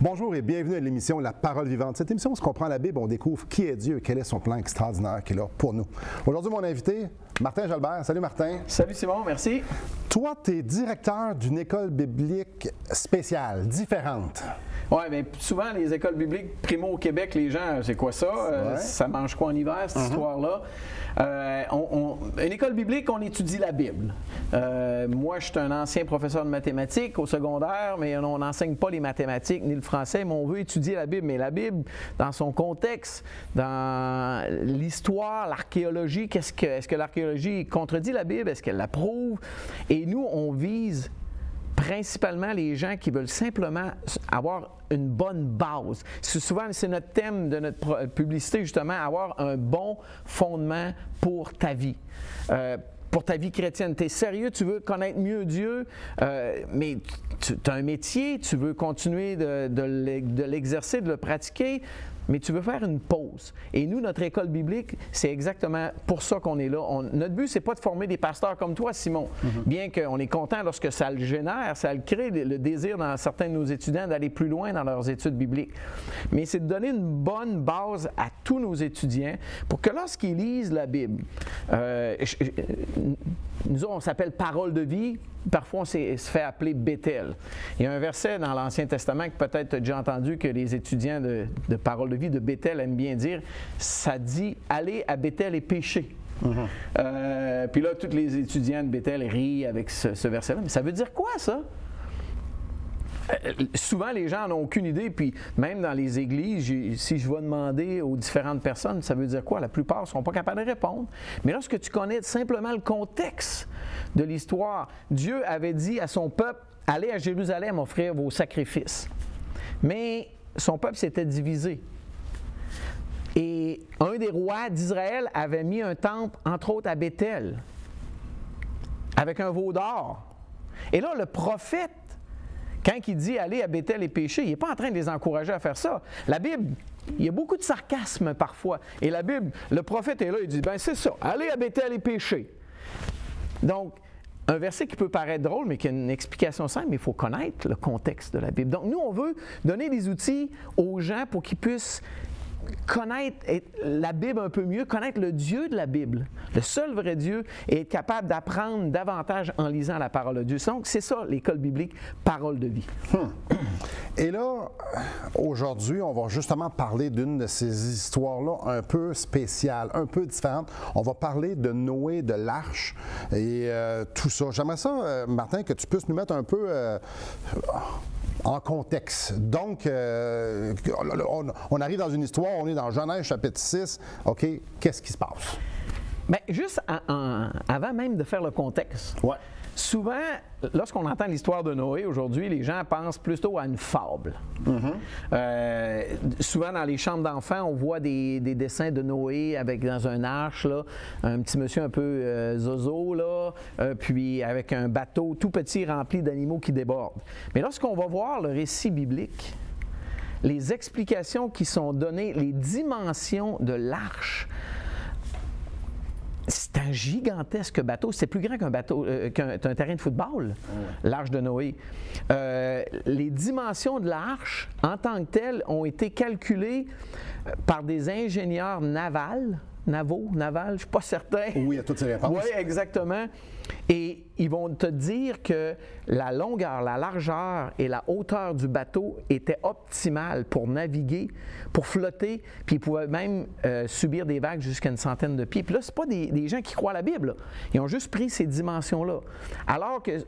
Bonjour et bienvenue à l'émission La Parole Vivante. Cette émission, on se comprend la Bible, on découvre qui est Dieu et quel est son plan extraordinaire qu'il a pour nous. Aujourd'hui, mon invité, Martin Jalbert. Salut Martin. Salut Simon, merci. Toi, tu es directeur d'une école biblique spéciale, différente. Oui, bien souvent, les écoles bibliques primo au Québec, les gens, c'est quoi ça? Ça mange quoi en hiver, cette histoire-là? Une école biblique, on étudie la Bible. Moi, je suis un ancien professeur de mathématiques au secondaire, mais on n'enseigne pas les mathématiques ni le français, mais on veut étudier la Bible. Mais la Bible, dans son contexte, dans l'histoire, l'archéologie, est-ce que l'archéologie contredit la Bible? Est-ce qu'elle la prouve? Et nous, on vise principalement les gens qui veulent simplement avoir une bonne base. Souvent, c'est notre thème de notre publicité, justement, avoir un bon fondement pour ta vie. Pour ta vie chrétienne. Tu es sérieux, tu veux connaître mieux Dieu, mais tu as un métier, tu veux continuer de l'exercer, de le pratiquer, mais tu veux faire une pause. Et nous, notre école biblique, c'est exactement pour ça qu'on est là. Notre but, c'est pas de former des pasteurs comme toi, Simon. Bien qu'on est content lorsque ça le génère, ça le crée, le désir dans certains de nos étudiants d'aller plus loin dans leurs études bibliques. Mais c'est de donner une bonne base à tous nos étudiants pour que lorsqu'ils lisent la Bible, nous, on s'appelle parole de vie. Parfois, on se fait appeler Béthel. Il y a un verset dans l'Ancien Testament que peut-être tu as déjà entendu que les étudiants de parole de vie de Béthel aiment bien dire. Ça dit « Allez à Béthel et péchez ». Puis là, tous les étudiants de Béthel rient avec ce verset-là. Mais ça veut dire quoi, ça? Souvent, les gens n'en ont aucune idée, puis même dans les églises, si je vais demander aux différentes personnes, ça veut dire quoi? La plupart ne sont pas capables de répondre. Mais lorsque tu connais simplement le contexte de l'histoire, Dieu avait dit à son peuple, « Allez à Jérusalem offrir vos sacrifices ». Mais son peuple s'était divisé. Et un des rois d'Israël avait mis un temple, entre autres, à Béthel, avec un veau d'or. Et là, le prophète, quand il dit « Allez à Béthel et pécher », il n'est pas en train de les encourager à faire ça. La Bible, il y a beaucoup de sarcasme parfois. Et la Bible, le prophète est là, il dit « Ben c'est ça, allez à Béthel et pécher ». Donc, un verset qui peut paraître drôle, mais qui a une explication simple, mais il faut connaître le contexte de la Bible. Donc, nous, on veut donner des outils aux gens pour qu'ils puissent connaître la Bible un peu mieux, connaître le Dieu de la Bible, le seul vrai Dieu, et être capable d'apprendre davantage en lisant la parole de Dieu. Donc, c'est ça, l'école biblique, parole de vie. Et là, aujourd'hui, on va justement parler d'une de ces histoires-là un peu spéciales, un peu différentes. On va parler de Noé, de l'arche et tout ça. J'aimerais ça, Martin, que tu puisses nous mettre un peu en contexte. Donc, on arrive dans une histoire, on est dans Genèse chapitre 6. OK, qu'est-ce qui se passe? Bien, juste avant même de faire le contexte. Ouais. Souvent, lorsqu'on entend l'histoire de Noé aujourd'hui, les gens pensent plutôt à une fable. Souvent, dans les chambres d'enfants, on voit des dessins de Noé dans un arche, là, un petit monsieur un peu zozo, là, puis avec un bateau tout petit rempli d'animaux qui débordent. Mais lorsqu'on va voir le récit biblique, les explications qui sont données, les dimensions de l'arche, c'est un gigantesque bateau. C'est plus grand qu'un bateau, qu'un terrain de football, l'arche de Noé. Les dimensions de l'arche, en tant que telles, ont été calculées par des ingénieurs navals, je ne suis pas certain. Oui, à toutes ces réponses. Oui, exactement. Et ils vont te dire que la longueur, la largeur et la hauteur du bateau étaient optimales pour naviguer, pour flotter, puis ils pouvaient même subir des vagues jusqu'à une centaine de pieds. Puis là, ce pas des gens qui croient à la Bible, là. Ils ont juste pris ces dimensions-là. Alors que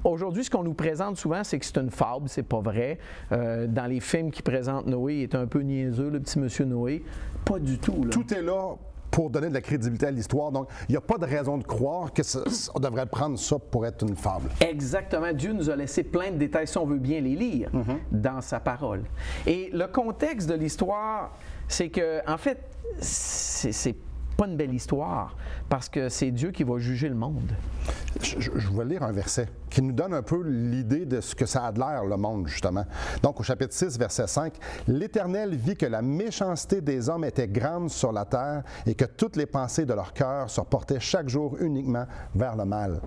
aujourd'hui, ce qu'on nous présente souvent, c'est que c'est une fable, c'est pas vrai. Dans les films qui présentent Noé, il est un peu niaiseux, le petit monsieur Noé. Pas du tout, là. Tout est là pour donner de la crédibilité à l'histoire. Donc, il n'y a pas de raison de croire qu'on devrait prendre ça pour être une fable. Exactement. Dieu nous a laissé plein de détails, si on veut bien les lire, dans sa parole. Et le contexte de l'histoire, c'est que, en fait, c'est pas une belle histoire, parce que c'est Dieu qui va juger le monde. Je vais lire un verset qui nous donne un peu l'idée de ce que ça a de l'air, le monde, justement. Donc, au chapitre 6, verset 5, « L'Éternel vit que la méchanceté des hommes était grande sur la terre et que toutes les pensées de leur cœur se portaient chaque jour uniquement vers le mal. »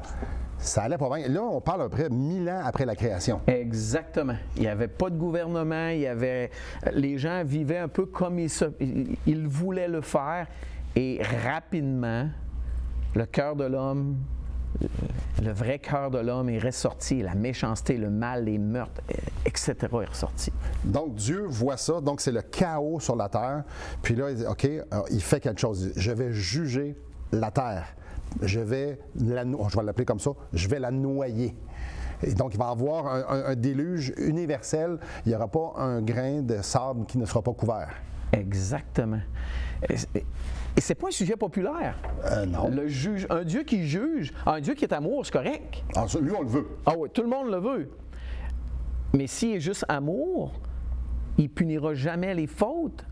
Ça allait pas bien. Là, on parle à peu près 1000 ans après la création. Exactement. Il n'y avait pas de gouvernement, les gens vivaient un peu comme ils voulaient le faire et rapidement, le cœur de l'homme, le vrai cœur de l'homme est ressorti, la méchanceté, le mal, les meurtres, etc. est ressorti. Donc Dieu voit ça, donc c'est le chaos sur la terre. Puis là, il dit, OK, il fait quelque chose. Je vais juger la terre. Je vais l'appeler comme ça, je vais la noyer. Et donc, il va y avoir un déluge universel. Il n'y aura pas un grain de sable qui ne sera pas couvert. Exactement. Et c'est pas un sujet populaire. Non. Un Dieu qui juge, un Dieu qui est amour, c'est correct. Alors, lui, on le veut. Ah oui, tout le monde le veut. Mais s'il est juste amour, il punira jamais les fautes.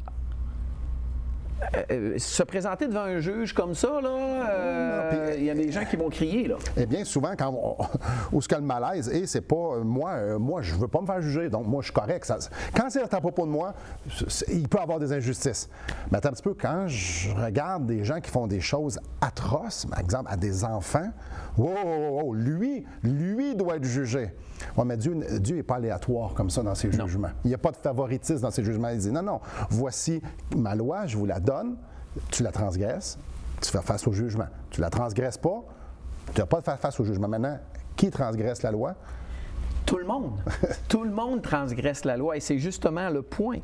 Se présenter devant un juge comme ça, là, il y a des gens qui vont crier, là. Eh bien, souvent, où ce que le malaise est, c'est pas moi, je veux pas me faire juger, donc moi, je suis correct. Quand c'est à propos de moi, il peut y avoir des injustices. Mais attends un petit peu, quand je regarde des gens qui font des choses atroces, par exemple, à des enfants, lui doit être jugé. Oui, mais Dieu n'est pas aléatoire comme ça dans ses jugements. Il n'y a pas de favoritisme dans ses jugements. Il dit non, voici ma loi, je vous la donne, tu la transgresses, tu fais face au jugement. Tu la transgresses pas, tu n'as pas de faire face au jugement. Maintenant, qui transgresse la loi? Tout le monde. Tout le monde transgresse la loi et c'est justement le point.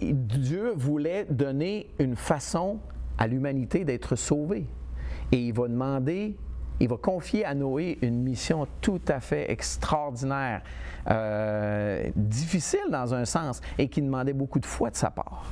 Dieu voulait donner une façon à l'humanité d'être sauvée. Et il va confier à Noé une mission tout à fait extraordinaire, difficile dans un sens, et qui demandait beaucoup de foi de sa part.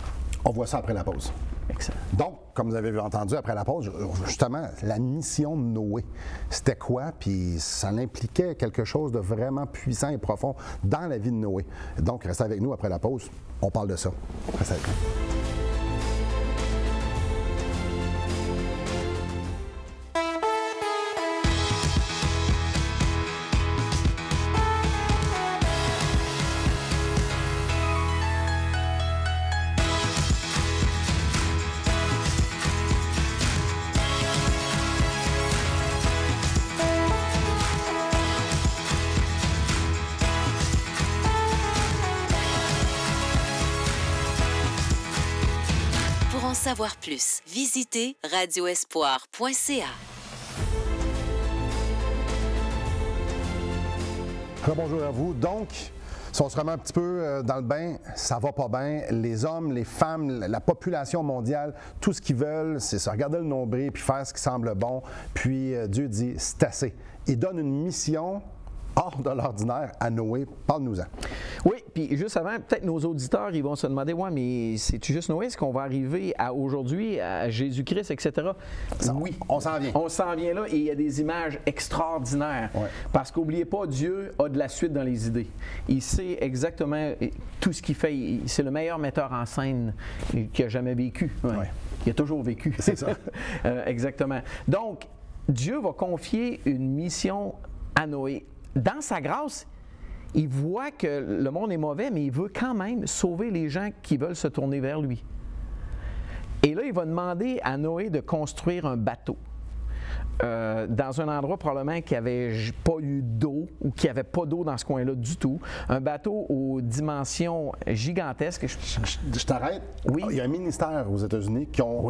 On voit ça après la pause. Excellent. Donc, comme vous avez entendu après la pause, justement, la mission de Noé, c'était quoi? Puis ça impliquait quelque chose de vraiment puissant et profond dans la vie de Noé. Donc, restez avec nous après la pause. On parle de ça. Restez avec nous. Pour en savoir plus, visitez radioespoir.ca. Bonjour à vous. Donc, si on se remet un petit peu dans le bain, ça va pas bien. Les hommes, les femmes, la population mondiale, tout ce qu'ils veulent, c'est se regarder le nombril puis faire ce qui semble bon. Puis Dieu dit, c'est assez. Il donne une mission hors de l'ordinaire à Noé. Parle-nous-en. Oui, puis juste avant, peut-être nos auditeurs, ils vont se demander, ouais, mais c'est-tu juste Noé? Est-ce qu'on va arriver à aujourd'hui, à Jésus-Christ, etc.? Oui. On s'en vient. On s'en vient là et il y a des images extraordinaires. Ouais. Parce qu'oubliez pas, Dieu a de la suite dans les idées. Il sait exactement tout ce qu'il fait. C'est le meilleur metteur en scène qui a jamais vécu. Ouais. Ouais. Il a toujours vécu. C'est ça. Exactement. Donc, Dieu va confier une mission à Noé. Dans sa grâce, il voit que le monde est mauvais, mais il veut quand même sauver les gens qui veulent se tourner vers lui. Et là, il va demander à Noé de construire un bateau. Dans un endroit probablement qui n'avait pas eu d'eau ou qui n'avait pas d'eau dans ce coin-là du tout. Un bateau aux dimensions gigantesques. Je t'arrête. Oui. Il y a un ministère aux États-Unis qui ont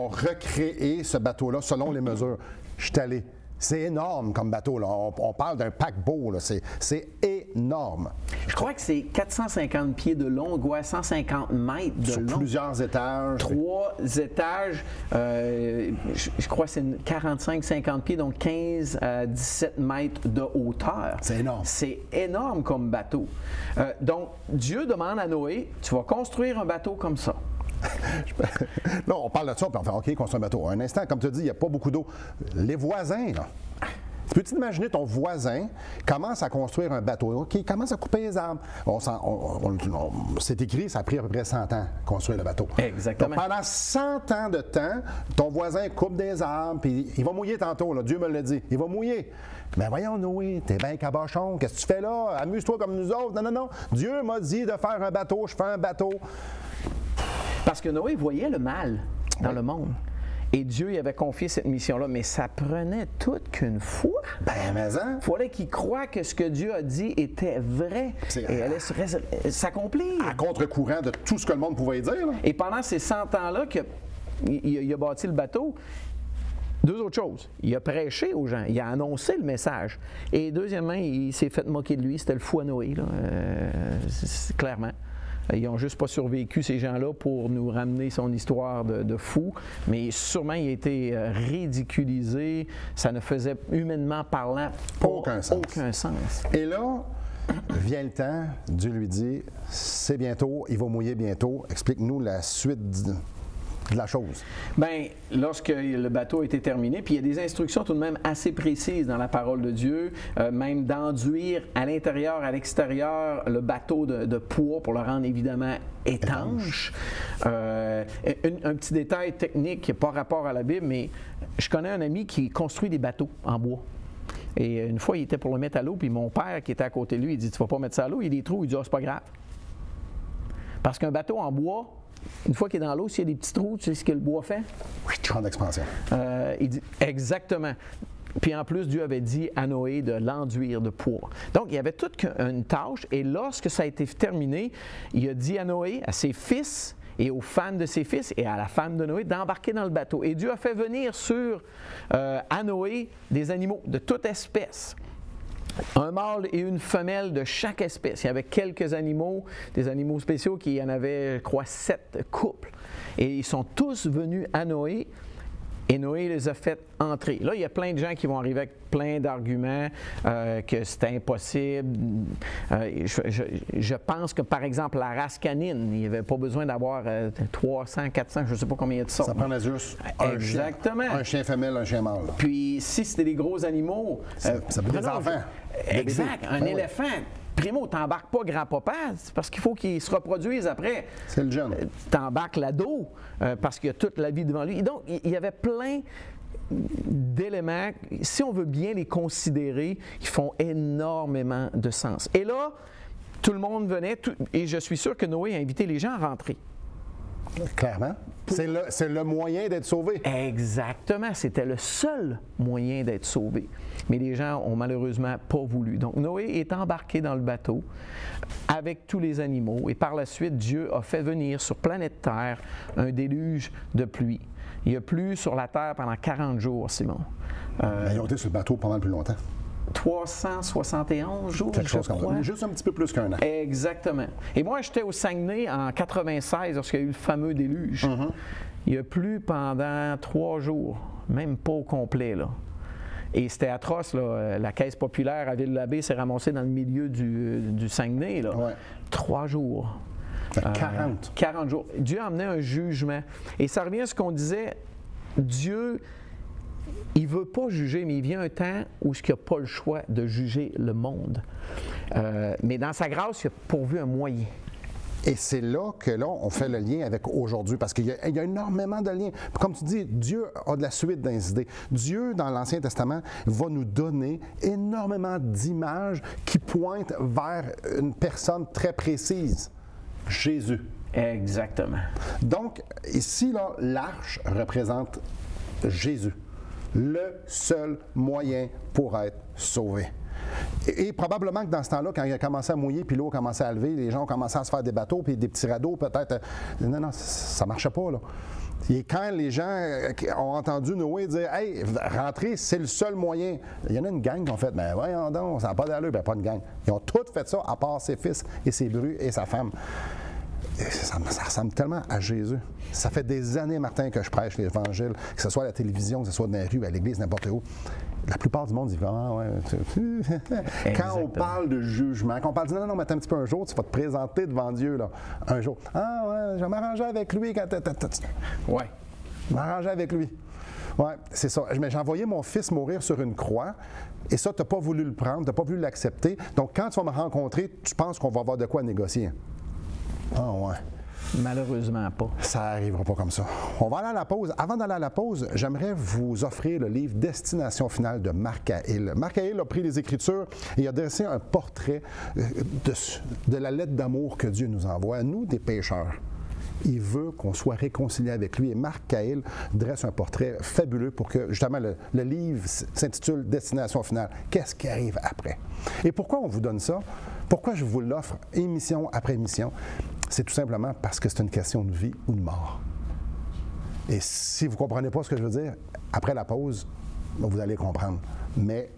recréé ce bateau-là selon les mesures. Je suis allé. C'est énorme comme bateau, là. On parle d'un paquebot, là. C'est énorme. Je crois que c'est 450 pieds de long, 150 mètres de long. Sur plusieurs étages. 3 étages. Je crois que c'est 45-50 pieds, donc 15 à 17 mètres de hauteur. C'est énorme. C'est énorme comme bateau. Donc, Dieu demande à Noé, tu vas construire un bateau comme ça. Là, on parle de ça, puis on fait OK, construire un bateau. Un instant, comme tu dis, il n'y a pas beaucoup d'eau. Les voisins, là, Peux t'imaginer ton voisin commence à construire un bateau, OK, il commence à couper les arbres. C'est écrit, ça a pris à peu près 100 ans construire le bateau. Exactement. Donc, pendant 100 ans de temps, ton voisin coupe des arbres, puis il va mouiller tantôt, là, Dieu me l'a dit, il va mouiller. Mais voyons, Noé, t'es bien cabochon, qu'est-ce que tu fais là? Amuse-toi comme nous autres. Non, non, non. Dieu m'a dit de faire un bateau, je fais un bateau. Parce que Noé voyait le mal dans le monde. Et Dieu lui avait confié cette mission-là, mais ça prenait toute qu'une foi. Ben, mais hein? Il fallait qu'il croie que ce que Dieu a dit était vrai et allait s'accomplir. À contre-courant de tout ce que le monde pouvait dire. Là. Et pendant ces 100 ans-là qu'il a bâti le bateau, deux autres choses. Il a prêché aux gens, il a annoncé le message. Et deuxièmement, il s'est fait moquer de lui, c'était le fou à Noé, là, clairement. Ils n'ont juste pas survécu, ces gens-là, pour nous ramener son histoire de fou, mais sûrement il a été ridiculisé, ça ne faisait humainement parlant aucun sens. Et là, vient le temps, Dieu lui dit, c'est bientôt, il va mouiller bientôt, explique-nous la suite de la chose. Bien, lorsque le bateau a été terminé, puis il y a des instructions tout de même assez précises dans la parole de Dieu, même d'enduire à l'intérieur, à l'extérieur, le bateau de poids pour le rendre évidemment étanche. Un petit détail technique qui n'a pas rapport à la Bible, mais je connais un ami qui construit des bateaux en bois. Et une fois, il était pour le mettre à l'eau, puis mon père qui était à côté de lui, il dit « Tu ne vas pas mettre ça à l'eau, il y a des trous. » Il dit « Ah, c'est pas grave. » Parce qu'un bateau en bois, une fois qu'il est dans l'eau, s'il y a des petits trous, tu sais ce que le bois fait? Oui, champ d'expansion. Il dit exactement. Puis en plus, Dieu avait dit à Noé de l'enduire de poids. Donc, il y avait toute une tâche. Et lorsque ça a été terminé, il a dit à Noé, à ses fils et aux femmes de ses fils et à la femme de Noé d'embarquer dans le bateau. Et Dieu a fait venir à Noé des animaux de toute espèce. Un mâle et une femelle de chaque espèce. Il y avait quelques animaux, des animaux spéciaux, qui y en avait, je crois, 7 couples. Et ils sont tous venus à Noé, et Noé les a fait entrer. Là, il y a plein de gens qui vont arriver avec plein d'arguments, que c'est impossible. Je pense que, par exemple, la race canine, il n'y avait pas besoin d'avoir 300, 400, je ne sais pas combien de sortes. Ça prenait juste un chien femelle, un chien mâle. Puis, si c'était des gros animaux... ça peut être des enfants. Exact. Un éléphant... Primo, t'embarques pas grand-papa, c'est parce qu'il faut qu'il se reproduise après. C'est le jeune. T'embarques l'ado, parce qu'il y a toute la vie devant lui. Et donc, il y avait plein d'éléments, si on veut bien les considérer, qui font énormément de sens. Et là, tout le monde venait, et je suis sûr que Noé a invité les gens à rentrer. Clairement. C'est le moyen d'être sauvé. Exactement. C'était le seul moyen d'être sauvé. Mais les gens ont malheureusement pas voulu. Donc, Noé est embarqué dans le bateau avec tous les animaux. Et par la suite, Dieu a fait venir sur planète Terre un déluge de pluie. Il a plu sur la Terre pendant 40 jours, Simon. Ils ont été sur le bateau pendant plus longtemps. 371 jours, quelque chose je crois. comme ça. Juste un petit peu plus qu'un an. Exactement. Et moi, j'étais au Saguenay en 96 lorsqu'il y a eu le fameux déluge. Il a plu pendant 3 jours, même pas au complet, là. Et c'était atroce, là. La caisse populaire à Ville-de-la-Baie s'est ramassée dans le milieu du Saguenay, là. Ouais. 3 jours. 40. 40 jours. Dieu a amené un jugement. Et ça revient à ce qu'on disait, Dieu... Il ne veut pas juger, mais il vient un temps où il n'a pas le choix de juger le monde. Mais dans sa grâce, il a pourvu un moyen. Et c'est là que on fait le lien avec aujourd'hui, parce qu'il y a énormément de liens. Comme tu dis, Dieu a de la suite dans les idées. Dieu, dans l'Ancien Testament, va nous donner énormément d'images qui pointent vers une personne très précise, Jésus. Exactement. Donc, ici, là, l'arche représente Jésus. Le seul moyen pour être sauvé. Et probablement que dans ce temps-là, quand il a commencé à mouiller, puis l'eau a commencé à lever, les gens ont commencé à se faire des bateaux, puis des petits radeaux, peut-être. Non, ça ne marchait pas, là. Et quand les gens ont entendu Noé dire « Hey, rentrez, c'est le seul moyen », il y en a une gang qui ont fait « Ben voyons donc, ça n'a pas d'allure. » Ben pas une gang. Ils ont tous fait ça, à part ses fils et ses brus et sa femme. Ça ressemble tellement à Jésus. Ça fait des années, Martin, que je prêche l'Évangile, que ce soit à la télévision, que ce soit dans les rues, à l'église, n'importe où. La plupart du monde dit « Ah ouais. » Quand on parle de jugement, quand on parle de « Non, mais attends un petit peu, un jour, tu vas te présenter devant Dieu, là. Un jour. Ah ouais, je vais m'arranger avec lui quand... Ouais. M'arranger avec lui. Oui, c'est ça. Mais j'ai envoyé mon fils mourir sur une croix et ça, tu n'as pas voulu le prendre, tu n'as pas voulu l'accepter. Donc, quand tu vas me rencontrer, tu penses qu'on va avoir de quoi négocier. Ah ouais. Malheureusement pas. Ça n'arrivera pas comme ça. On va aller à la pause. Avant d'aller à la pause, j'aimerais vous offrir le livre Destination finale de Marc Hale. Marc Hale a pris les Écritures et a dressé un portrait de la lettre d'amour que Dieu nous envoie, nous, des pécheurs. Il veut qu'on soit réconcilié avec lui. Et Marc Hale dresse un portrait fabuleux pour que, justement, le livre s'intitule Destination finale. Qu'est-ce qui arrive après? Et pourquoi on vous donne ça? Pourquoi je vous l'offre émission après émission? C'est tout simplement parce que c'est une question de vie ou de mort. Et si vous ne comprenez pas ce que je veux dire, après la pause, vous allez comprendre. Mais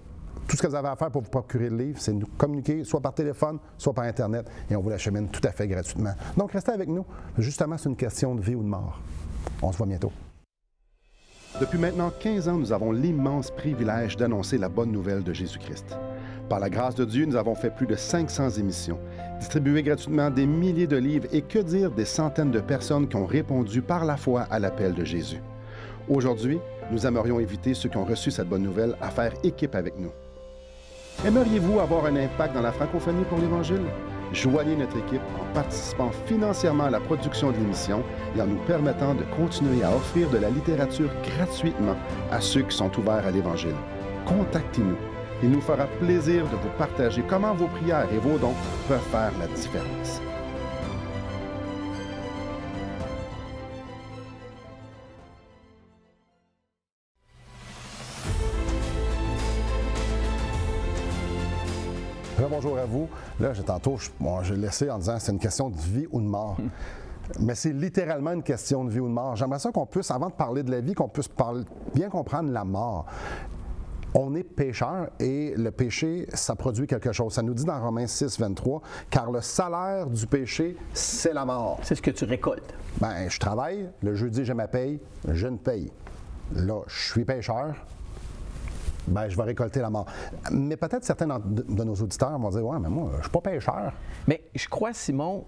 tout ce que vous avez à faire pour vous procurer le livre, c'est nous communiquer soit par téléphone, soit par Internet, et on vous l'achemine tout à fait gratuitement. Donc, restez avec nous. Justement, c'est une question de vie ou de mort. On se voit bientôt. Depuis maintenant 15 ans, nous avons l'immense privilège d'annoncer la bonne nouvelle de Jésus-Christ. Par la grâce de Dieu, nous avons fait plus de 500 émissions, distribué gratuitement des milliers de livres et que dire des centaines de personnes qui ont répondu par la foi à l'appel de Jésus. Aujourd'hui, nous aimerions inviter ceux qui ont reçu cette bonne nouvelle à faire équipe avec nous. Aimeriez-vous avoir un impact dans la francophonie pour l'Évangile? Joignez notre équipe en participant financièrement à la production de l'émission et en nous permettant de continuer à offrir de la littérature gratuitement à ceux qui sont ouverts à l'Évangile. Contactez-nous. Il nous fera plaisir de vous partager comment vos prières et vos dons peuvent faire la différence. Bonjour à vous. Là, tantôt, j'ai laissé en disant que c'est une question de vie ou de mort. Mais c'est littéralement une question de vie ou de mort. J'aimerais ça qu'on puisse, avant de parler de la vie, qu'on puisse bien comprendre la mort. On est pécheur et le péché, ça produit quelque chose. Ça nous dit dans Romains 6, 23, « Car le salaire du péché, c'est la mort. » C'est ce que tu récoltes. Bien, je travaille, le jeudi, j'ai ma paye, je ne paye. Là, je suis pécheur, bien, je vais récolter la mort. Mais peut-être certains de nos auditeurs vont dire « Ouais, mais moi, je ne suis pas pécheur. » Mais je crois, Simon,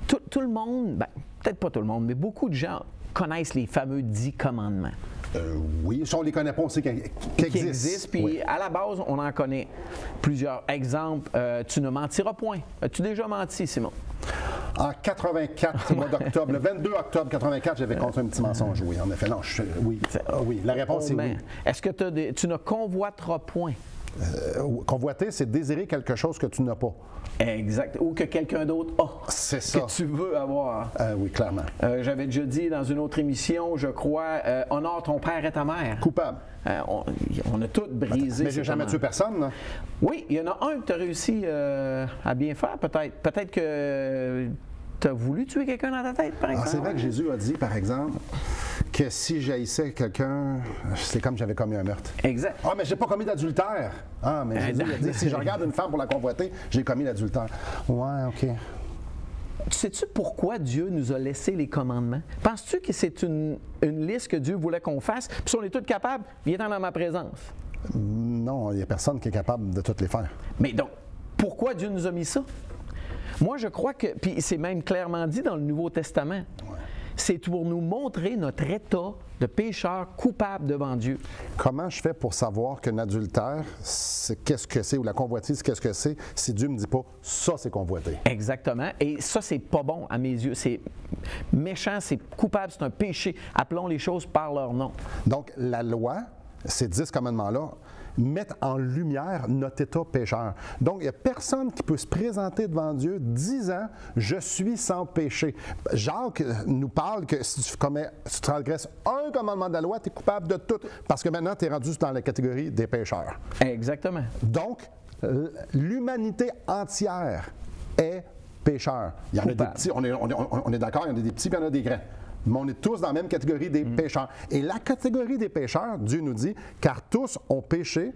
tout le monde, ben, peut-être pas tout le monde, mais beaucoup de gens connaissent les fameux 10 commandements. Oui, si on ne les connaît pas, on sait qu'ils existent. Puis oui. À la base, on en connaît plusieurs. Exemple, tu ne mentiras point. As-tu déjà menti, Simon? En 84, mois d'octobre, le 22 octobre 84, j'avais compté un petit mensonge, oui, en effet. Non, oui. Oui, la réponse est oui. Est-ce que tu ne convoiteras point? Convoiter, c'est désirer quelque chose que tu n'as pas. Exact. Ou que quelqu'un d'autre a. C'est ça. Que tu veux avoir. Oui, clairement. J'avais déjà dit dans une autre émission, je crois, honore ton père et ta mère. Coupable. On a tout brisé. Mais j'ai jamais tué personne, non? Oui, il y en a un que tu as réussi à bien faire, peut-être. Peut-être que tu as voulu tuer quelqu'un dans ta tête, par exemple. C'est vrai que Jésus a dit, par exemple, que si j'haïssais quelqu'un, c'est comme j'avais commis un meurtre. Exact. Ah, mais j'ai pas commis d'adultère. Ah, mais Jésus a dit, si je regarde une femme pour la convoiter, j'ai commis l'adultère. Ouais, OK. Sais-tu pourquoi Dieu nous a laissé les commandements? Penses-tu que c'est une liste que Dieu voulait qu'on fasse? Puis si on est tous capables, viens-t'en dans ma présence. Non, il n'y a personne qui est capable de toutes les faire. Mais donc, pourquoi Dieu nous a mis ça? Moi, je crois que, puis c'est même clairement dit dans le Nouveau Testament, c'est pour nous montrer notre état de pécheur coupable devant Dieu. Comment je fais pour savoir qu'un adultère, qu'est-ce que c'est, ou la convoitise, qu'est-ce que c'est, si Dieu ne me dit pas, ça c'est convoiter? Exactement. Et ça, c'est pas bon à mes yeux. C'est méchant, c'est coupable, c'est un péché. Appelons les choses par leur nom. Donc, la loi, ces 10 commandements-là, mettent en lumière notre état pécheur. Donc, il n'y a personne qui peut se présenter devant Dieu disant « Je suis sans péché ». Jacques nous parle que si tu transgresses un commandement de la loi, tu es coupable de tout, parce que maintenant, tu es rendu dans la catégorie des pécheurs. Exactement. Donc, l'humanité entière est pécheur. Il y en a des petits, on est d'accord, il y en a des petits, puis il y en a des grands. Mais on est tous dans la même catégorie des pécheurs. Et la catégorie des pécheurs, Dieu nous dit, car tous ont péché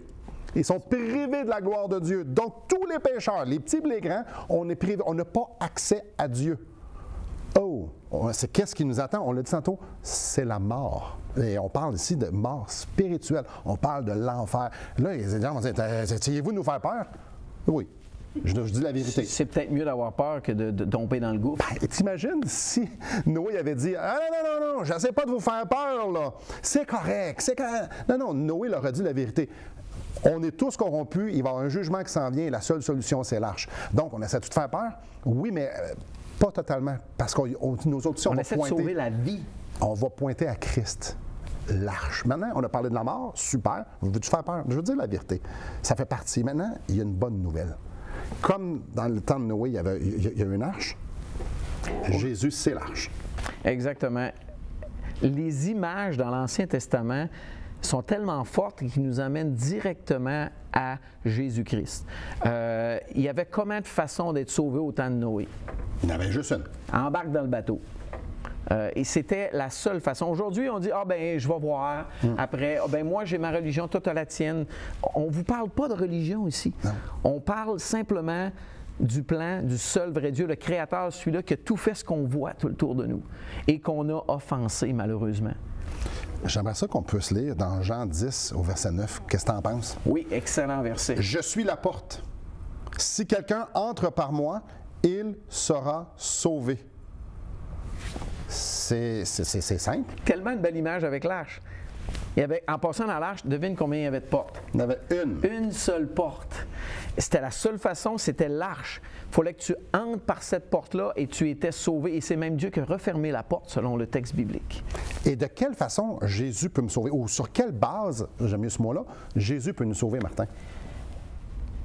et sont privés de la gloire de Dieu. Donc, tous les pécheurs, les petits et les grands, on est privés, on n'a pas accès à Dieu. Oh, qu'est-ce qui nous attend? On l'a dit tantôt, c'est la mort. Et on parle ici de mort spirituelle. On parle de l'enfer. Là, les gens vont dire, essayez-vous de nous faire peur? Oui. Je dis la vérité. C'est peut-être mieux d'avoir peur que de tomber dans le gouffre. Et t'imagines si Noé avait dit « Ah non, j'essaie pas de vous faire peur, là. C'est correct, c'est correct. » Non, Noé leur a dit la vérité. On est tous corrompus, il va y avoir un jugement qui s'en vient et la seule solution, c'est l'arche. Donc, on essaie de faire peur? Oui, mais pas totalement. Parce que nos autres, on essaie de sauver la vie. On va pointer à Christ. L'arche. Maintenant, on a parlé de la mort, super. Veux-tu faire peur? Je veux dire la vérité. Ça fait partie. Maintenant, il y a une bonne nouvelle. Comme dans le temps de Noé, il y a une arche, Jésus, c'est l'arche. Exactement. Les images dans l'Ancien Testament sont tellement fortes qu'ils nous amènent directement à Jésus-Christ. Il y avait combien de façons d'être sauvé au temps de Noé? Il y en avait juste une. Embarque dans le bateau. Et c'était la seule façon. Aujourd'hui, on dit « Ah ben, je vais voir. Après, ah ben moi, j'ai ma religion, toi, t'as la tienne. » On ne vous parle pas de religion ici. Non. On parle simplement du plan du seul vrai Dieu, le Créateur, celui-là qui a tout fait ce qu'on voit tout autour de nous et qu'on a offensé, malheureusement. J'aimerais ça qu'on puisse lire dans Jean 10 au verset 9. Qu'est-ce que tu en penses? Oui, excellent verset. « Je suis la porte. Si quelqu'un entre par moi, il sera sauvé. » C'est simple. Tellement une belle image avec l'arche. En passant dans l'arche, devine combien il y avait de portes? Il y en avait une. Une seule porte. C'était la seule façon, c'était l'arche. Il fallait que tu entres par cette porte-là et tu étais sauvé. Et c'est même Dieu qui a refermé la porte selon le texte biblique. Et de quelle façon Jésus peut me sauver? Ou sur quelle base, j'aime mieux ce mot-là, Jésus peut nous sauver, Martin?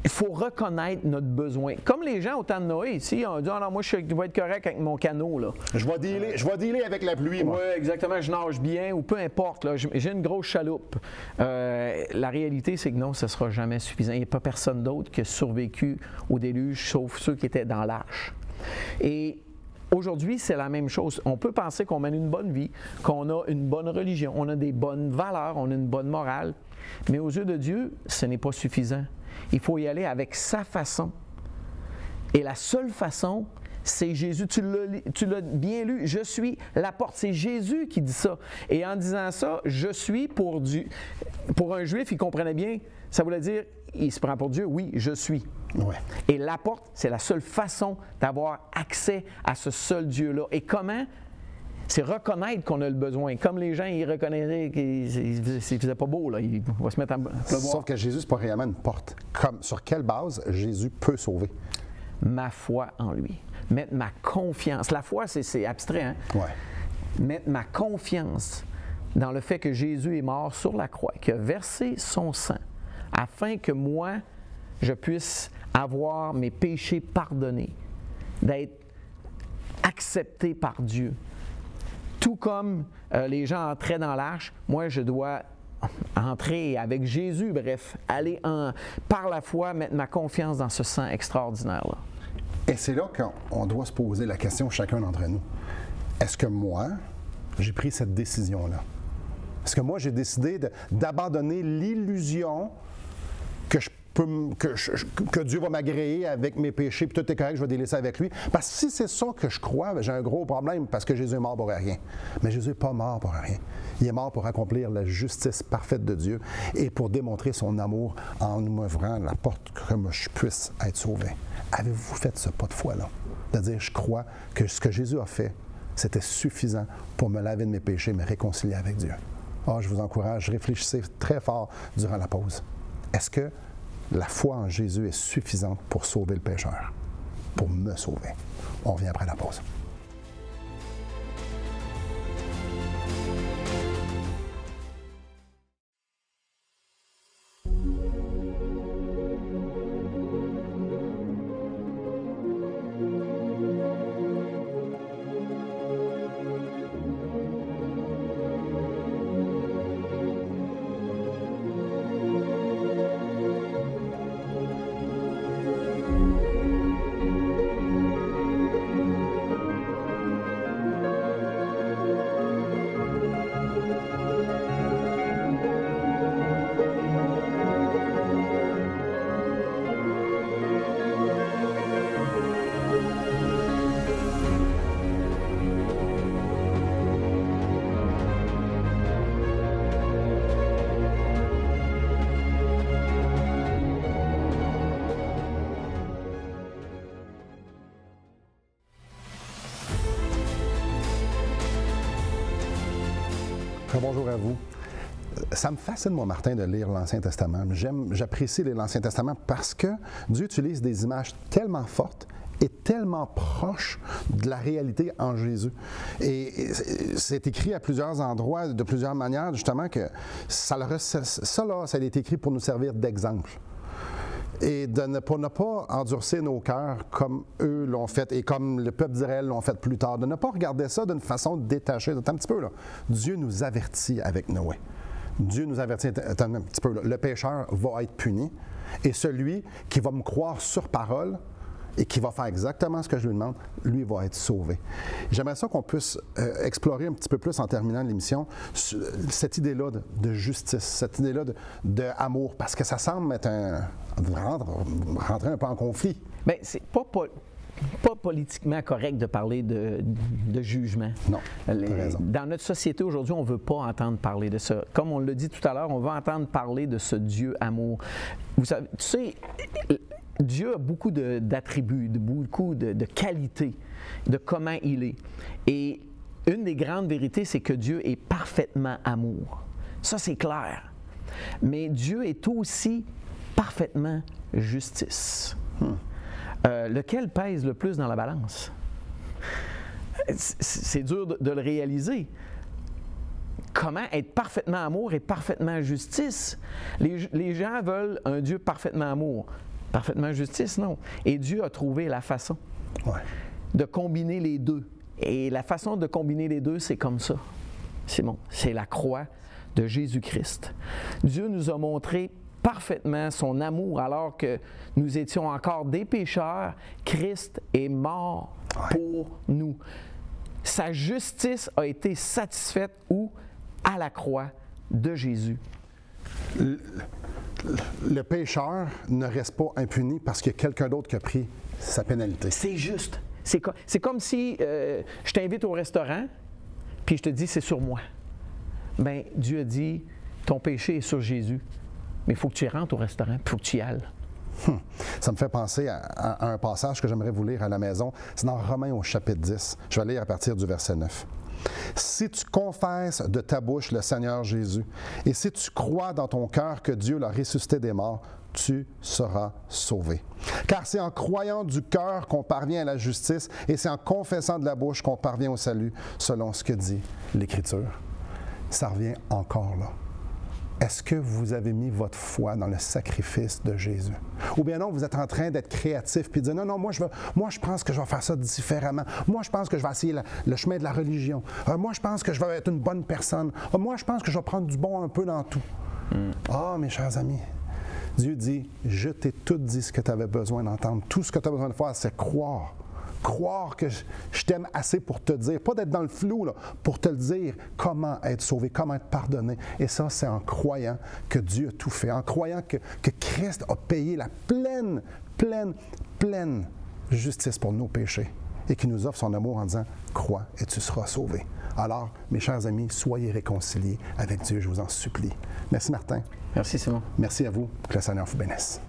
Il faut reconnaître notre besoin. Comme les gens au temps de Noé, ici, on dit « Ah non, moi, je vais être correct avec mon canot. » là. Je vais dealer avec la pluie, moi. Oui, exactement. Je nage bien ou peu importe. J'ai une grosse chaloupe. La réalité, c'est que non, ce ne sera jamais suffisant. Il n'y a pas personne d'autre qui a survécu au déluge, sauf ceux qui étaient dans l'arche. Et aujourd'hui, c'est la même chose. On peut penser qu'on mène une bonne vie, qu'on a une bonne religion, on a des bonnes valeurs, on a une bonne morale. Mais aux yeux de Dieu, ce n'est pas suffisant. Il faut y aller avec sa façon. Et la seule façon, c'est Jésus. Tu l'as bien lu. Je suis la porte. C'est Jésus qui dit ça. Et en disant ça, je suis pour un Juif, il comprenait bien. Ça voulait dire, il se prend pour Dieu. Oui, je suis. Ouais. Et la porte, c'est la seule façon d'avoir accès à ce seul Dieu-là. Et comment? C'est reconnaître qu'on a le besoin. Comme les gens, ils reconnaîtraient qu'il ne faisait pas beau, là. Il va se mettre à pleuvoir. Sauf que Jésus, ce n'est pas réellement une porte. Sur quelle base Jésus peut sauver? Ma foi en lui. Mettre ma confiance. La foi, c'est abstrait, hein? Ouais. Mettre ma confiance dans le fait que Jésus est mort sur la croix, qu'il a versé son sang, afin que moi, je puisse avoir mes péchés pardonnés, d'être accepté par Dieu. Tout comme les gens entraient dans l'arche, moi, je dois entrer avec Jésus, bref, aller par la foi, mettre ma confiance dans ce sang extraordinaire-là. Et c'est là qu'on doit se poser la question, chacun d'entre nous. Est-ce que moi, j'ai pris cette décision-là? Est-ce que moi, j'ai décidé d'abandonner l'illusion que Dieu va m'agréer avec mes péchés, puis tout est correct, je vais délaisser avec lui. Parce que si c'est ça que je crois, j'ai un gros problème parce que Jésus est mort pour rien. Mais Jésus n'est pas mort pour rien. Il est mort pour accomplir la justice parfaite de Dieu et pour démontrer son amour en m'ouvrant la porte que je puisse être sauvé. Avez-vous fait ce pas de foi-là? De dire, je crois que ce que Jésus a fait, c'était suffisant pour me laver de mes péchés, me réconcilier avec Dieu. Je vous encourage, réfléchissez très fort durant la pause. Est-ce que la foi en Jésus est suffisante pour sauver le pécheur, pour me sauver? On revient après la pause. Très bonjour à vous. Ça me fascine, moi, Martin, de lire l'Ancien Testament. J'apprécie l'Ancien Testament parce que Dieu utilise des images tellement fortes et tellement proches de la réalité en Jésus. Et c'est écrit à plusieurs endroits, de plusieurs manières, justement, que ça a été écrit pour nous servir d'exemple. Et pour ne pas endurcir nos cœurs comme eux l'ont fait et comme le peuple d'Israël l'ont fait plus tard, de ne pas regarder ça d'une façon détachée. Attends un petit peu, là. Dieu nous avertit avec Noé. Dieu nous avertit, attends un petit peu, là. Le pécheur va être puni et celui qui va me croire sur parole et qui va faire exactement ce que je lui demande, lui va être sauvé. J'aimerais ça qu'on puisse explorer un petit peu plus en terminant l'émission cette idée-là de justice, cette idée-là d'amour, parce que ça semble être rentrer un peu en conflit. Bien, c'est pas politiquement correct de parler de jugement. Non, t'as raison. Dans notre société aujourd'hui, on ne veut pas entendre parler de ça. Comme on l'a dit tout à l'heure, on veut entendre parler de ce Dieu amour. Vous savez, tu sais, Dieu a beaucoup d'attributs, beaucoup de qualités, de comment il est. Et une des grandes vérités, c'est que Dieu est parfaitement amour. Ça, c'est clair. Mais Dieu est aussi parfaitement justice. Lequel pèse le plus dans la balance? C'est dur de le réaliser. Comment être parfaitement amour et parfaitement justice? Les gens veulent un Dieu parfaitement amour. Parfaitement justice, non. Et Dieu a trouvé la façon de combiner les deux. Et la façon de combiner les deux, c'est comme ça. C'est bon. C'est la croix de Jésus-Christ. Dieu nous a montré parfaitement son amour alors que nous étions encore des pécheurs. Christ est mort pour nous. Sa justice a été satisfaite où? À la croix de Jésus. Le pécheur ne reste pas impuni parce qu'il y a quelqu'un d'autre qui a pris sa pénalité. C'est juste. C'est comme si je t'invite au restaurant, puis je te dis c'est sur moi. Bien, Dieu a dit ton péché est sur Jésus, mais il faut que tu rentres au restaurant, il faut que tu y ailles. Ça me fait penser à un passage que j'aimerais vous lire à la maison. C'est dans Romains au chapitre 10. Je vais lire à partir du verset 9. Si tu confesses de ta bouche le Seigneur Jésus, et si tu crois dans ton cœur que Dieu l'a ressuscité des morts, tu seras sauvé. Car c'est en croyant du cœur qu'on parvient à la justice, et c'est en confessant de la bouche qu'on parvient au salut, selon ce que dit l'Écriture. Ça revient encore là. Est-ce que vous avez mis votre foi dans le sacrifice de Jésus? Ou bien non, vous êtes en train d'être créatif puis de dire non, moi je pense que je vais faire ça différemment. Moi, je pense que je vais essayer le chemin de la religion. Moi, je pense que je vais être une bonne personne. Moi, je pense que je vais prendre du bon un peu dans tout. Mes chers amis, Dieu dit, je t'ai tout dit ce que tu avais besoin d'entendre. Tout ce que tu as besoin de faire, c'est croire. Croire que je t'aime assez pour te dire, pas d'être dans le flou, là, pour te le dire comment être sauvé, comment être pardonné. Et ça, c'est en croyant que Dieu a tout fait, en croyant que Christ a payé la pleine justice pour nos péchés et qui nous offre son amour en disant « Crois et tu seras sauvé ». Alors, mes chers amis, soyez réconciliés avec Dieu, je vous en supplie. Merci Martin. Merci Simon. Merci à vous, que le Seigneur vous bénisse.